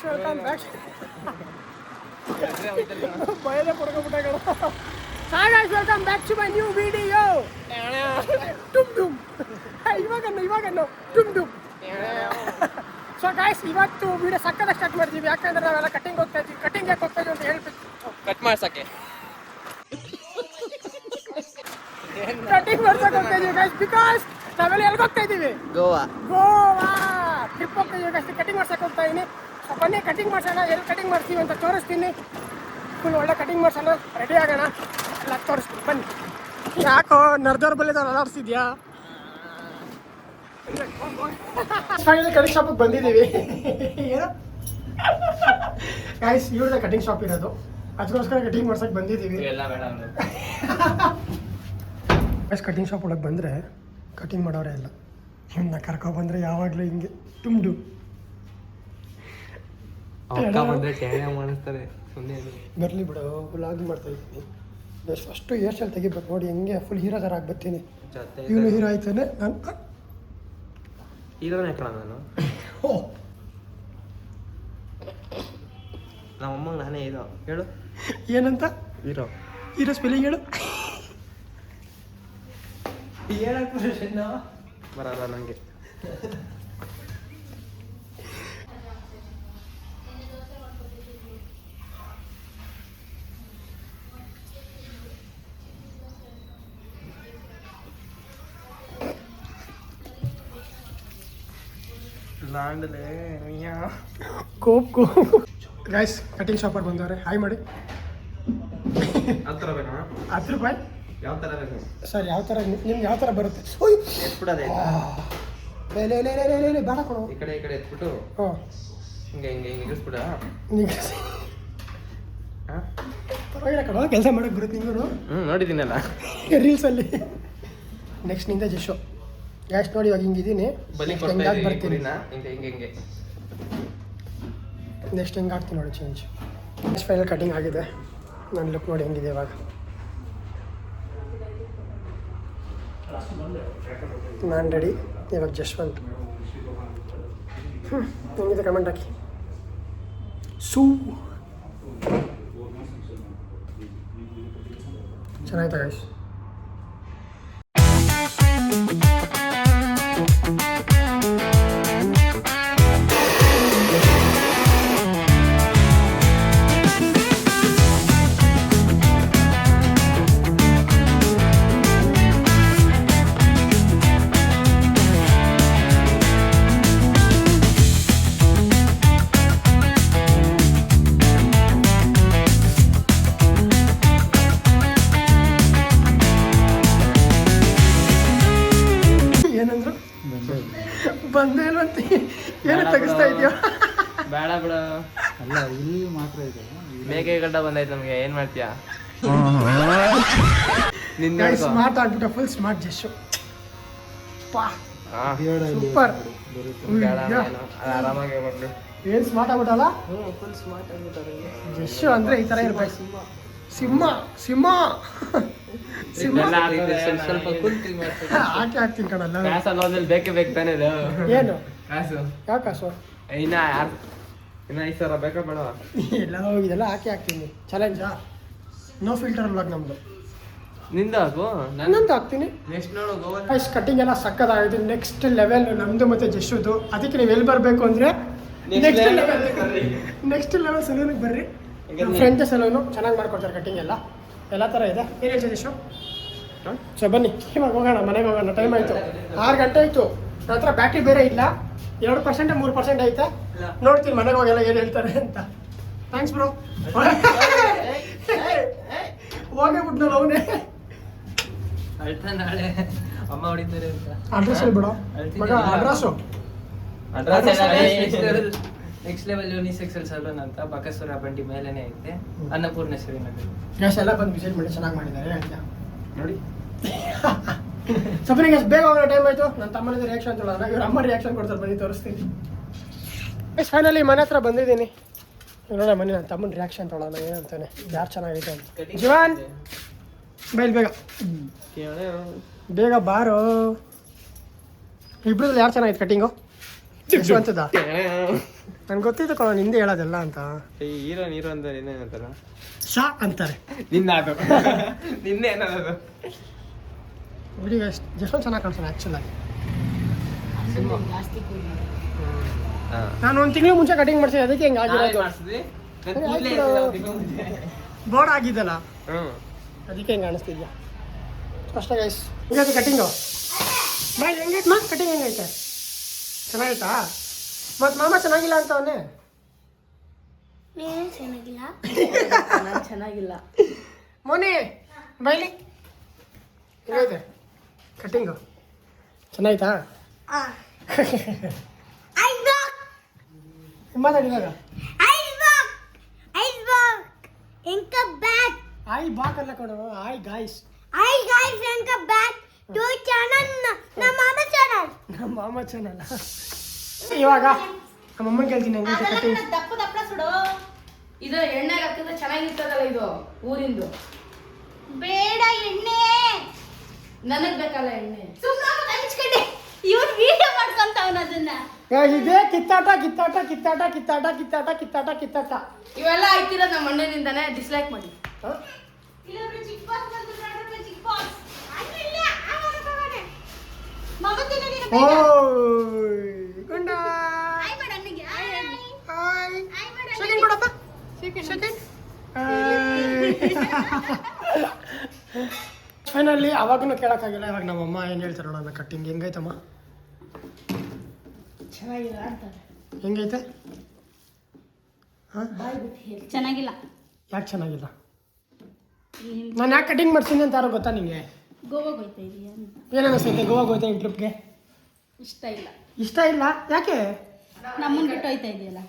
Welcome back. ಬಯಲೇ ಪಡ್ಕೊಂಡ್ಬಿಟ್ಟಾಗ. Hi guys, welcome back to my new video. Dum dum. ಇವಾಗನ್ನು dum dum. So guys, ಇವತ್ತು video ಸಕ್ಕತ್ತಾಗಿ start ಮಾಡ್ತೀವಿ. ಯಾಕಂದ್ರೆ ನಾವೆಲ್ಲ ಕಟಿಂಗ್ ಹೋಗ್ತಾ ಇದ್ವಿ. ಕಟಿಂಗ್ ಯಾಕೆ ಹೋಗ್ತಾ ಇದ್ವಿ ಅಂತ ಹೇಳ್ಬೇಕು. ಕಟ್ ಮಾಡ್ಸಕ್ಕೆ ಕಟಿಂಗ್ ಮಾಡ್ಸಕ್ಕೆ ಹೋಗ್ತಾ ಇದೀವಿ ಗಾಯ್ಸ್. ಬಿಕಾಸ್ ನಾವೆಲ್ಲ ಎಲ್ಲಿಗೆ ಹೋಗ್ತಾ ಇದೀವಿ? ಗೋವಾ ಟ್ರಿಪ್ ಹೋಗ್ತಾ ಇದೀವಿ ಗಾಯ್ಸ್. ಕಟಿಂಗ್ ಮಾಡ್ಸಕ್ಕೆ ಹೋಗ್ತಾ ಇದೀನಿ. ಸೊ ಬನ್ನಿ ಕಟಿಂಗ್ ಮಾಡ್ಸೋಣ. ಎಲ್ಲಿ ಕಟಿಂಗ್ ಮಾಡ್ತೀವಿ ಅಂತ ತೋರಿಸ್ತೀನಿ. ಫುಲ್ ಒಳ್ಳೆ ಕಟಿಂಗ್ ಮಾಡ್ಸೋಣ. ರೆಡಿ ಆಗೋಣ. ಎಲ್ಲ ತೋರಿಸ್ತೀನಿ ಬನ್ನಿ. ಯಾಕೋ ನರ್ದವ್ರ ಬಲ್ಲಿ ಅಲಾಡ್ಸಿದ್ಯಾ? ಫೈನಲಿ ಕಟಿಂಗ್ ಶಾಪಿಗೆ ಬಂದಿದ್ದೀವಿ. ಏನು ಗಾಯ್ಸ್, ಇವ್ರದ್ದು ಕಟಿಂಗ್ ಶಾಪ್ ಇರೋದು. ಅದಕ್ಕೋಸ್ಕರ ಕಟಿಂಗ್ ಮಾಡ್ಸಕ್ಕೆ ಬಂದಿದ್ದೀವಿ. ಗಾಯ್ಸ್, ಕಟಿಂಗ್ ಶಾಪ್ ಒಳಗೆ ಬಂದರೆ ಕಟಿಂಗ್ ಮಾಡೋರೇ ಇಲ್ಲ. ಇವ್ನ ಕರ್ಕೊಬಂದರೆ ಯಾವಾಗಲೂ ಹಿಂಗೆ ಡುಮ್ ಡುಮ್ ಬರಲಿ ಬಿಡು. ವ್ಲಾಗ್ ಮಾಡ್ತಾ ಇದ್ದೀನಿ. ಫಸ್ಟು ಹೇರ್ ಸ್ಟೈಲ್ ತೆಗಿಬೇಕು. ನೋಡಿ ಹೆಂಗೆ ಫುಲ್ ಹೀರೋ ಥರ ಆಗಿ ಬರ್ತೀನಿ. ಇವನು ಹೀರೋ ಆಯ್ತಾನೆ. ನಾನು ಹೀರೋನೇ ಕಣ ನಾನು. ಓ, ನಮ್ಮಮ್ಮಂಗೆ ನಾನೇ ಹೀರೋ. ಹೇಳು ಏನಂತ? ಹೀರೋ. ಹೀರೋ ಸ್ಪೆಲ್ಲಿಂಗ್ ಹೇಳು. ಬರಲ್ಲ ನನಗೆ. ಕೋಪ್ ಗೈಸ್, ಕಟಿಂಗ್ ಶಾಪರ್ ಬಂದವ್ರೆ. ಹಾಯ್ ಮಾಡಿ. 10 ರೂಪಾಯಿನಾ? 10 ರೂಪಾಯಿ. ಯಾವ ಥರ ಬೇಕು ಸರ್? ಯಾವ ಥರ ನಿಮ್ಗೆ ಯಾವ ಥರ ಬರುತ್ತೆ? ಎತ್ಬಿಡೋದೇ ಬೇಡ ಕೊಡು. ಈ ಕಡೆ ಎತ್ಬಿಟ್ಟು ಹಾಂ ಹಿಂಗೆ ನಿಗಿಸ್ಬಿಡ. ಪರವಾಗಿಲ್ಲ ಕಣೋ, ಕೆಲಸ ಮಾಡೋಕ್ಕೆ ಬರುತ್ತೆ ನಿಂಗೂ. ನೋಡಿದ್ದೀನಲ್ಲ ರೀಲ್ಸಲ್ಲಿ. ನೆಕ್ಸ್ಟ್ ನಿಂದ ಜಶೋ. ಗ್ಯಾಸ್ ನೋಡಿ ಇವಾಗ ಹಿಂಗಿದ್ದೀನಿ. ಹೆಂಗಾಗಿ ಬರ್ತೀನಿ. ಹಿಂಗೆ ನೆಕ್ಸ್ಟ್ ಹೆಂಗೆ ಆಗ್ತೀನಿ ನೋಡಿ ಚೇಂಜ್. ನೆಕ್ಸ್ಟ್ ಫೈನಲ್ ಕಟಿಂಗ್ ಆಗಿದೆ. ನನ್ನ ಲುಕ್ ನೋಡಿ ಹೆಂಗಿದೆ ಇವಾಗ. ನಾನು ರೆಡಿ. ಇವಾಗ ಜಶ್ವಂತ್. ಹೆಂಗಿದೆ ಕಮೆಂಟ್ ಹಾಕಿ. ಚೆನ್ನಾಯ್ತಾ ಗೈಸ್? ಬಂದೇ ಅಂತ ಏನು ತೆಗಿಸ್ತಾ ಇದೆಯಾ? ಬೇಡ ಬಿಡ. ಅಲ್ಲ, ಇಲ್ಲಿ ಮಾತ್ರ ಇದೆ. ಮೇಕೆ ಗಡ್ಡ ಬಂದೈತೆ ನಮಗೆ. ಏನು ಮಾಡ್ತೀಯಾ? ಸ್ಮಾರ್ಟ್ ಆಗ್ಬಿಟ್ಟ. Full smart Jashu. ಸೂಪರ್. ಆರಾಮಾಗಿ ಬಂದು ಏನು ಸ್ಮಾರ್ಟ್ ಆಗ್ಬಿಟ್ಟಲ್ಲ ಫುಲ್ ಸ್ಮಾರ್ಟ್ ಆಗ್ಬಿಟ್ಟಾರೆ. ಜಶ್ಶು ಅಂದರೆ ಈ ಥರ ಇರ್ಬೇಕು. ಸಿಂಹ ಸ್ವಲ್ಪ ಹಾಕಿ ಹಾಕ್ತೀನಿ ಕಣಲ್ಲ. ಕಾಸಲ್ಲಿ ಬೇಕೇ ಬೇಕು ತಾನೇ. ಏನು ಕಾಸು? ಯಾವ ಕಾಸು? ಇನ್ನ 5,000 ಬೇಕಾ ಬೇಡ? ಎಲ್ಲ ಹೋಗಿದೆಲ್ಲ ಹಾಕ್ತೀನಿ. ಚಾಲೆಂಜಾ? ನೋ ಫಿಲ್ಟರ್ ವ್ಲಾಗ್ ನಮ್ಮದು. ನಿಂದ ಹಾಕು, ನನ್ನಂತ ಹಾಕ್ತೀನಿ. ನೆಕ್ಸ್ಟ್ ನೋಡು ಗೋವಾ ಕಟಿಂಗ್ ಎಲ್ಲ ಸಕ್ಕದಾಗಿದೆ. ನೆಕ್ಸ್ಟ್ ಲೆವೆಲ್ ನಮ್ಮದು ಮತ್ತು ಜಶ್ಶುದು. ಅದಕ್ಕೆ ನೀವು ಎಲ್ಲಿ ಬರಬೇಕು ಅಂದರೆ ನೆಕ್ಸ್ಟ್ ಲೆವೆಲ್ ಸಲೂನಿಗೆ ಬರ್ರಿ. ಫ್ರೆಂಚ್ ಸಲೂನು ಚೆನ್ನಾಗಿ ಮಾಡ್ಕೊಡ್ತಾರೆ. ಕಟಿಂಗ್ ಎಲ್ಲ ಥರ ಇದೆ. ಏನು ಹೇಳ್ತೀವಿ ಜಶ್ಶು? ಸೊ ಬನ್ನಿ ಇವಾಗ ಹೋಗೋಣ, ಮನೆಗೆ ಹೋಗೋಣ. ಟೈಮ್ ಆಯಿತು, 6 ಗಂಟೆ ಆಯಿತು. ನನ್ನ ಹತ್ರ ಬ್ಯಾಟ್ರಿ ಬೇರೆ ಇಲ್ಲ. 2% 3% ಐತೆ. ನೋಡ್ತೀನಿ ಮನೆಗೆ ಹೋಗೆಲ್ಲ ಏನು ಹೇಳ್ತಾರೆ ಅಂತ. Thanks bro. ಹೋಗೇ ಬಿಟ್ನಲ್ಲ ಅವನೇ. ನಾಳೆ ಅಮ್ಮ ಹೊಡಿತಾರೆ ಅಂತ ಅಡ್ರೆಸ್ ಹೇಳ್ಬಿಡು ಮಗ. ಅಡ್ರೆಸ್ಸು ನೆಕ್ಸ್ಟ್ ಲೆವೆಲ್ ಯೂನಿಸೆಕ್ಸಲ್ ಸಲೂನ್ ಅಂತ ಬಕಸೂರ ಬಂಡಿ ಮೇಲೇನೆ ಐತೆ, ಅನ್ನಪೂರ್ಣೇಶ್ವರಿ ನಗರ. ಗ್ಯಾಸ್ ಎಲ್ಲ ಬಂದು ವಿಸಿಟ್ ಮಾಡಿ ಚೆನ್ನಾಗಿ ಮಾಡಿದ್ದಾರೆ ಅಂತ ನೋಡಿ. ಸ್ವಲ್ಪ ಗ್ಯಾಸ್ ಬೇಗ ಹೋಗೋ ಟೈಮ್ ಆಯಿತು. ನನ್ನ ತಮ್ಮನಿಂದ ರಿಯಾಕ್ಷನ್ ತೊಗೊಳ್ಳೋಣ. ಇವ್ರ ಅಮ್ಮ ರಿಯಾಕ್ಷನ್ ಕೊಡ್ತಾರೆ. ಬನ್ನಿ ತೋರಿಸ್ತೀನಿ. ಫೈನಲಿ ಮನೆ ಹತ್ರ ಬಂದಿದ್ದೀನಿ. ನೋಡೋಣ ಬನ್ನಿ ನನ್ನ ತಮ್ಮನ ರಿಯಾಕ್ಷನ್ ತೊಗೊಳ್ಳೋಣ ಏನಂತಾನೆ, ಯಾರು ಚೆನ್ನಾಗಿದೆ ಅಂತ. ಜೀವನ್ ಬೈಲ್ ಬೇಗ ಬೇಗ ಬಾರೋ. ಇಬ್ಬರದಲ್ಲಿ ಯಾರು ಚೆನ್ನಾಗಿತ್ತು ಕಟಿಂಗು? ಯಶವಂತದ ನನ್ಗೆ ಗೊತ್ತಿತ್ತು ಕಣ ಹಿಂದೆ ಹೇಳೋದೆಲ್ಲ ಅಂತ. ಹೀರೋ ಅಂದ್ರೆ ಏನೇನಂತಾರ ಶಾ ಅಂತಾರೆ. ನಿನ್ನ ಅದು ನಿನ್ನೆ ಏನದು ಹುಡುಗ ಜಸ್ಟ್ ಚೆನ್ನಾಗಿ ಕಾಣಿಸ್ತಾನೆ ಆ್ಯಕ್ಚುಲಾಗಿ. ನಾನು 1 ತಿಂಗಳು ಮುಂಚೆ ಕಟಿಂಗ್ ಮಾಡ್ತೀನಿ, ಅದಕ್ಕೆ ಹಿಂಗೆ ಆಗಿರೋದು. ಬೋರ್ಡ್ ಆಗಿದ್ದಲ್ಲ, ಅದಕ್ಕೆ ಹಿಂಗೆ ಕಾಣಿಸ್ತಿದ್ಯಾ ಅಷ್ಟೇ ಗೈಸ್. ಹಿಂಗೈತೆ ಕಟಿಂಗು ಬಾಯ್, ಹೆಂಗೈತೆ ಮಾ ಕಟಿಂಗ್? ಹೆಂಗೈತೆ? ಚೆನ್ನಾಗೈತಾ? ಮತ್ತು ಮಾಮ ಚೆನ್ನಾಗಿಲ್ಲ ಅಂತ ಅವನೇ. ಚೆನ್ನಾಗಿಲ್ಲ ಮೋನಿ ಬೈಲಿ. ಹೆಂಗೈತೆ ಕಟಿಂಗು? ಚೆನ್ನಾಯ್ತಾ? ಮಾತಾಡಿದಾಗ ಐ ಬಾಕ್ ಅಲ್ಲ ಕೊಡು, ಐ ಗಾಯ್ಸ್. ನಮ್ಮ ಮಾಮ ಚಾನಲ್. ಇವಾಗ ನಮ್ಮ ಅಮ್ಮನ ಕೇಳ್ತೀನಿ ಹೆಂಗೈತೆ ಕಟಿಂಗ್. ದಪ್ಪ ಸುಡು. ಇದು ಎಣ್ಣೆ ಹಾಕಿದ್ರೆ ಚೆನ್ನಾಗಿರ್ತದಲ್ಲ, ಇದು ಊರಿಂದು. ಬೇಡ ಎಣ್ಣೆ, ನನಗ್ ಬೇಕಲ್ಲ ಎಣ್ಣೆ. ಸುಮ್ಮನೆ ಇವ್ರು ವಿಡಿಯೋ ಮಾಡ್ಕೊಂತವನ ಅದನ್ನ. ಇದೇ ಕಿತ್ತಾಟ ಕಿತ್ತಾಟ ಕಿತ್ತಾಟ ಕಿತ್ತಾಟ ಕಿತ್ತಾಟ ಕಿತ್ತಾಟ ಕಿತ್ತಾಟ ಇವೆಲ್ಲ ಆಯ್ತಿರೋದು ನಮ್ಮ ಅಣ್ಣನಿಂದಾನೆ. ಡಿಸ್ಲೈಕ್ ಮಾಡಿ. ಫೈನಲಿ ಅವಾಗೂ ಕೇಳೋಕ್ಕಾಗಿಲ್ಲ. ಇವಾಗ ನಮ್ಮಮ್ಮ ಏನು ಹೇಳ್ತಾರೆ ನೋಡೋಣ. ಕಟ್ಟಿಂಗ್ ಹೆಂಗೈತಮ್ಮ? ಚೆನ್ನಾಗಿಲ್ಲ ಅಂತಾರೆ. ಹೆಂಗೈತೆ? ಚೆನ್ನಾಗಿಲ್ಲ. ಯಾಕೆ ಚೆನ್ನಾಗಿಲ್ಲ? ನಾನು ಯಾಕೆ ಕಟಿಂಗ್ ಮಾಡ್ತೀನಿ ಅಂತ ಯಾರೋ ಗೊತ್ತಾ ನಿಂಗೆ? ಗೋವಾಗೆ ಹೋಯ್ತಾ ಇದೀಯಾ? ಏನು ಅನಿಸ್ತೈತೆ ಗೋವಾಗೆ ಹೋಯ್ತಾ ಈ ಟ್ರಿಪ್ಗೆ? ಇಷ್ಟ ಇಲ್ಲ. ಇಷ್ಟ ಇಲ್ಲ? ಯಾಕೆ? ನಮ್ಮನ್ನ ಬಿಟ್ಟು ಹೋಯ್ತಾ ಇದೆಯಲ್ಲ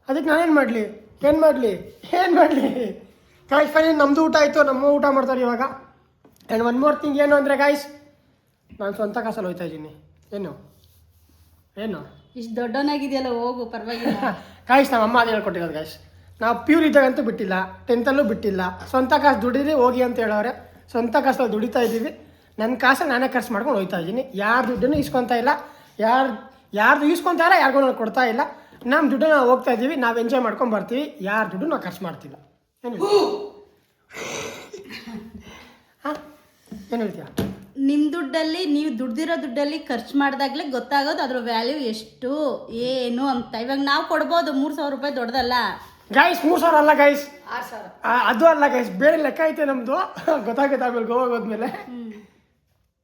ಅದಕ್ಕೆ ನಾನೇನು ಮಾಡಲಿ? ಏನು ಮಾಡಲಿ ಗಾಯ್ಸ್? ಫೈನಲಿ ನಮ್ಮದು ಊಟ ಆಯಿತು, ನಮ್ಮ ಊಟ ಮಾಡ್ತಾರೆ ಇವಾಗ. ಆ್ಯಂಡ್ ಒನ್ ಮೋರ್ ಥಿಂಗ್ ಏನು ಅಂದರೆ ಗಾಯ್ಸ್, ನಾನು ಸ್ವಂತ ಕಾಸಲ್ಲಿ ಹೋಯ್ತಾ ಇದ್ದೀನಿ. ಏನು ಇಷ್ಟು ದೊಡ್ಡವನಾಗಿದೆಯಲ್ಲ, ಹೋಗು ಪರವಾಗಿಲ್ಲ. ಗಾಯ್ಸ್ ನಮ್ಮ ಅಮ್ಮ ಅದು ಹೇಳ್ಕೊಟ್ಟಿರೋದು ಗಾಯ್ಸ್. ನಾವು ಪ್ಯೂರ್ ಇದ್ದಾಗಂತೂ ಬಿಟ್ಟಿಲ್ಲ, 10th ಬಿಟ್ಟಿಲ್ಲ. ಸ್ವಂತ ಕಾಸು ದುಡೀರಿ ಹೋಗಿ ಅಂತ ಹೇಳೋರೆ. ಸ್ವಂತ ಕಾಸಲ್ಲಿ ದುಡಿತಾ ಇದ್ದೀವಿ. ನನ್ನ ಕಾಸಲ್ಲಿ ನಾನೇ ಖರ್ಚು ಮಾಡ್ಕೊಂಡು ಹೋಗ್ತಾ ಇದ್ದೀನಿ. ಯಾರ ದುಡ್ಡನ್ನು ಇಸ್ಕೊತಾ ಇಲ್ಲ, ಯಾರ್ದು ಇಸ್ಕೊತಾ ಇಲ್ಲ, ಯಾರಿಗೂ ನಾನು ಕೊಡ್ತಾ ಇಲ್ಲ. ನಮ್ಮ ದುಡ್ಡು ನಾವು ಹೋಗ್ತಾ ಇದ್ದೀವಿ, ನಾವು ಎಂಜಾಯ್ ಮಾಡ್ಕೊಂಡು ಬರ್ತೀವಿ. ಯಾರ ದುಡ್ಡು ನಾವು ಖರ್ಚು ಮಾಡ್ತಿಲ್ಲ. ಹಾಂ, ಏನು ಹೇಳ್ತೀಯ? ನಿಮ್ಮ ದುಡ್ಡಲ್ಲಿ, ನೀವು ದುಡ್ದಿರೋ ದುಡ್ಡಲ್ಲಿ ಖರ್ಚು ಮಾಡಿದಾಗಲೇ ಗೊತ್ತಾಗೋದು ಅದ್ರ ವ್ಯಾಲ್ಯೂ ಎಷ್ಟು ಏನು ಅಂತ. ಇವಾಗ ನಾವು ಕೊಡ್ಬೋದು 3,000 ರೂಪಾಯಿ, ದೊಡ್ಡದಲ್ಲ ಗಾಯ್ಸ್. 3,000 ಅಲ್ಲ ಗಾಯ್ಸ್, 6,000. ಅದು ಅಲ್ಲ ಗಾಯ್ಸ್, ಬೇರೆ ಲೆಕ್ಕ ಐತೆ ನಮ್ಮದು. ಗೊತ್ತಾಗುತ್ತೆ ಗೋವಾಗ ಹೋದ್ಮೇಲೆ.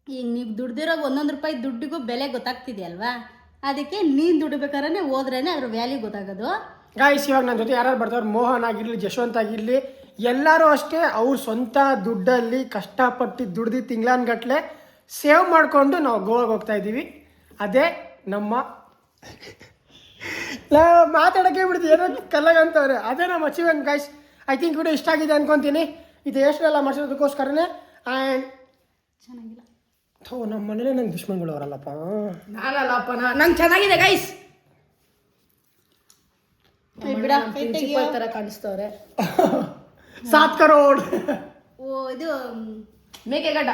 ಈಗ ನೀವು ದುಡ್ದಿರೋ 1 ರೂಪಾಯಿ ದುಡ್ಡಿಗೂ ಬೆಲೆ ಗೊತ್ತಾಗ್ತಿದೆಯಲ್ವಾ? ಅದಕ್ಕೆ ನೀನು ದುಡ್ಬೇಕಾದ್ರೆ ಹೋದ್ರೇನೆ ಅದ್ರ ವ್ಯಾಲ್ಯೂ ಗೊತ್ತಾಗೋದು. ಗಾಯ್ಸ್ ಇವಾಗ ನನ್ನ ಜೊತೆ ಯಾರು ಬರ್ತಾವ್ರು, ಮೋಹನ್ ಆಗಿರಲಿ, ಜಶವಂತ್ ಆಗಿರಲಿ, ಎಲ್ಲರೂ ಅಷ್ಟೇ ಅವ್ರ ಸ್ವಂತ ದುಡ್ಡಲ್ಲಿ ಕಷ್ಟಪಟ್ಟು ದುಡ್ದು ತಿಂಗಳಾನ್ಗಟ್ಲೆ ಸೇವ್ ಮಾಡಿಕೊಂಡು ನಾವು ಗೋವಾಗೆ ಹೋಗ್ತಾ ಇದ್ದೀವಿ. ಅದೇ ನಮ್ಮ ಮಾತಾಡೋಕ್ಕೆ ಬಿಡ್ತೀವಿ, ಏನೋ ಕಲ್ಲಾಗಂತವ್ರೆ. ಅದೇ ನಮ್ಮ achievement guys. I think video ಇಷ್ಟ ಆಗಿದೆ ಅನ್ಕೊತೀನಿ. ಇದು ಎಷ್ಟೆಲ್ಲ ಮಾಡಿಸೋದಕ್ಕೋಸ್ಕರನೇ. ಆ್ಯಂಡ್ ಚೆನ್ನಾಗಿಲ್ಲ. ನಮ್ಮ ಮನೇಲೆ ನಂಗೆ ದುಶ್ಮನ್ಗಳು ಅವರಲ್ಲಪ್ಪ. ನಾನಲ್ಲಪ್ಪ, ನಂಗೆ ಚೆನ್ನಾಗಿದೆ ಗೈಸ್. ತರ ಕಾಣಿಸ್ತವ್ರೆ. 7 crore. ಓ, ಇದು ಮೇಕೆಗಡ್ಡ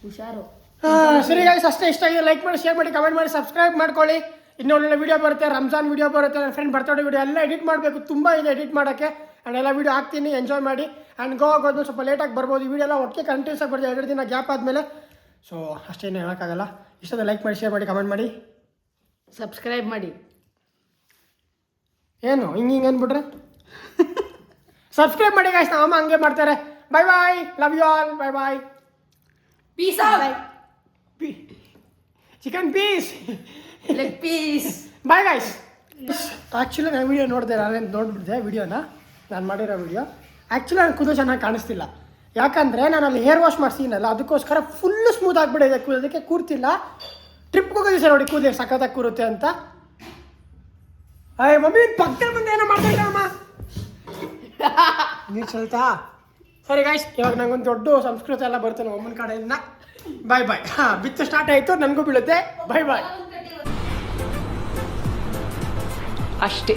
ಹುಷಾರು. ಸರಿ ಗಾಯ್ಸ್, ಅಷ್ಟೇ. ಇಷ್ಟ ಆಗಿದೆ ಲೈಕ್ ಮಾಡಿ, ಶೇರ್ ಮಾಡಿ, ಕಮೆಂಟ್ ಮಾಡಿ, ಸಬ್ಸ್ಕ್ರೈಬ್ ಮಾಡ್ಕೊಳ್ಳಿ. ಇನ್ನೂ ಒಳ್ಳೆ ವೀಡಿಯೋ ಬರುತ್ತೆ. ರಂಜಾನ್ ವೀಡಿಯೋ ಬರುತ್ತೆ, ನನ್ನ ಫ್ರೆಂಡ್ ಬರ್ತಡೇ ವೀಡಿಯೋ ಎಲ್ಲ ಎಡಿಟ್ ಮಾಡಬೇಕು. ತುಂಬ ಇದೆ ಎಡಿಟ್ ಮಾಡೋಕ್ಕೆ. ಆ್ಯಂಡ್ ಎಲ್ಲ ವೀಡಿಯೋ ಹಾಕ್ತೀನಿ, ಎಂಜಾಯ್ ಮಾಡಿ. ಆ್ಯಂಡ್ ಗೋವಾಗೆ ಹೋದ್ಮೇಲೆ ಸ್ವಲ್ಪ ಲೇಟಾಗಿ ಬರ್ಬೋದು. ಈ ವಿಡಿಯೋ ಎಲ್ಲ ಒಟ್ಟಿಗೆ ಕಂಟಿನ್ಯೂಸ್ ಆಗಿ ಬರ್ತೀವಿ 2 ದಿನ ಗ್ಯಾಪ್ ಆದಮೇಲೆ. ಸೊ ಅಷ್ಟೇನು ಹೇಳೋಕ್ಕಾಗಲ್ಲ. ಇಷ್ಟದ ಲೈಕ್ ಮಾಡಿ, ಶೇರ್ ಮಾಡಿ, ಕಮೆಂಟ್ ಮಾಡಿ, ಸಬ್ಸ್ಕ್ರೈಬ್ ಮಾಡಿ. ಏನು ಹಿಂಗೆ ಅಂದ್ಬಿಟ್ರೆ ಸಬ್ಸ್ಕ್ರೈಬ್ ಮಾಡಿ ಗಾಯ್ಸ್. ನಮ್ಮ ಅಮ್ಮ ಹಂಗೆ ಮಾಡ್ತಾರೆ. Bye bye, love you all, bye bye, peace. Chicken piece, leg piece. Bye guys. Actually ನಾನು ವೀಡಿಯೋ ನೋಡ್ಬಿಟ್ಟಿದ್ದೆ ವೀಡಿಯೋನ, ನಾನು ಮಾಡಿರೋ ವೀಡಿಯೋ. ಆ್ಯಕ್ಚುಲಿ ನಾನು ಕೂದಲು ಚೆನ್ನಾಗಿ ಕಾಣಿಸ್ತಿಲ್ಲ. ಯಾಕಂದರೆ ನಾನು ಅಲ್ಲಿ ಹೇರ್ ವಾಶ್ ಮಾಡ್ಸಿದ್ದೀನಲ್ಲ, ಅದಕ್ಕೋಸ್ಕರ ಫುಲ್ಲು ಸ್ಮೂತ್ ಆಗಿಬಿಟ್ಟಿದೆ ಕೂದೋದಕ್ಕೆ. ಕೂರ್ತಿಲ್ಲ. ಟ್ರಿಪ್ಗೆ ಹೋಗೋದು ಸರ್ ನೋಡಿ, ಕೂದಲು ಸಖತ್ತಾಗಿ ಕೂರುತ್ತೆ ಅಂತ. ಅಯ್ಯ ಮಮ್ಮಿ, ಪಕ್ಕದಲ್ಲಿ ಬಂದು ಏನೋ ಮಾಡ್ತಾ ಇದ್ದ ಅಮ್ಮ. ನೀರು ಚಲ್ತಾ? ಸರಿ ಗಾಯ್ಸ್, ಇವಾಗ ನಂಗೊಂದು ದೊಡ್ಡ ಸಂಸ್ಕೃತ ಎಲ್ಲ ಬರುತ್ತೆ ನಮ್ಮ ಅಮ್ಮನ ಕಡೆಯಿಂದ. ಬಾಯ್ ಬಾಯ್. ಹಾಂ, ಬಿತ್ತು ಸ್ಟಾರ್ಟ್ ಆಯಿತು, ನನಗೂ ಬೀಳುತ್ತೆ. ಬಾಯ್ ಬಾಯ್. ಅಷ್ಟೇ.